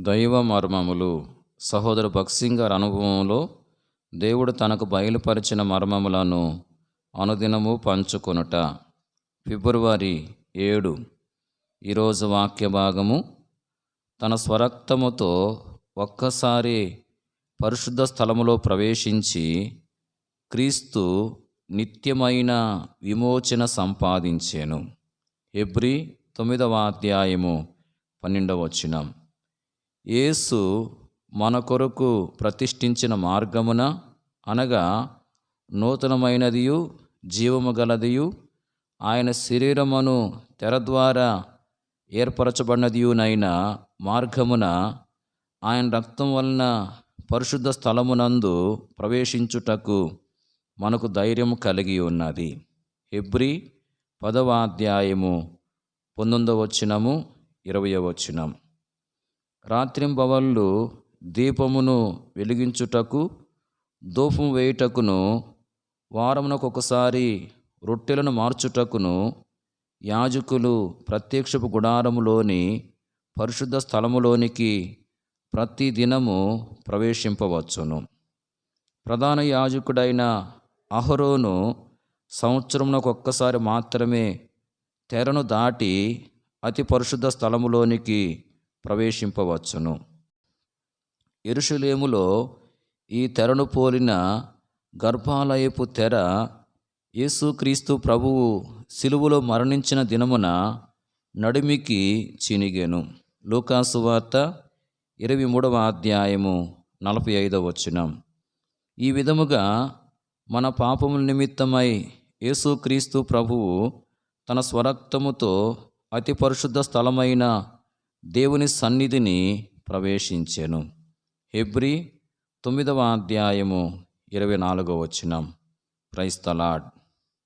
దైవ మర్మములు. సహోదరు భక్సింగ్ గారి అనుభవంలో దేవుడు తనకు బయలుపరిచిన మర్మములను అనుదినము పంచుకొనుట. ఫిబ్రవరి 7. ఈరోజు వాక్య భాగము, తన స్వరక్తముతో ఒక్కసారి పరిశుద్ధ స్థలములో ప్రవేశించి క్రీస్తు నిత్యమైన విమోచన సంపాదించెను. హెబ్రీ 9వ అధ్యాయము 12వ వచనం. యేసు మన కొరకు ప్రతిష్ఠించిన మార్గమున, అనగా నూతనమైనదియు జీవము గలదియు ఆయన శరీరమును తెర ద్వారా ఏర్పరచబడినదియునైన మార్గమున ఆయన రక్తం వలన పరిశుద్ధ స్థలమునందు ప్రవేశించుటకు మనకు ధైర్యం కలిగి ఉన్నది. హెబ్రీ 10వ అధ్యాయము 19వ వచనము 20వ వచనం. రాత్రింబవళ్ళు దీపమును వెలిగించుటకు, ధూపం వేయుటకును, వారమునకొకసారి రొట్టెలను మార్చుటకును యాజకులు ప్రత్యక్షపు గుడారములోని పరిశుద్ధ స్థలములోనికి ప్రతి దినము ప్రవేశింపవచ్చును. ప్రధాన యాజకుడైన అహరోను సంవత్సరమునకొక్కసారి మాత్రమే తెరను దాటి అతి పరిశుద్ధ స్థలములోనికి ప్రవేశింపవచ్చును. యెరూషలేములో ఈ తెరను పోలిన గర్భాలయపు తెర యేసుక్రీస్తు ప్రభువు సిలువలో మరణించిన దినమున నడిమికి చినిగెను. లూకాసు వార్త 23వ అధ్యాయము 45వ వచనం. ఈ విధముగా మన పాపముల నిమిత్తమై యేసుక్రీస్తు ప్రభువు తన స్వరక్తముతో అతి పరిశుద్ధ స్థలమైన దేవుని సన్నిధిని ప్రవేశించెను. హెబ్రీ 9వ అధ్యాయము 24వ వచనం. Praise the lord.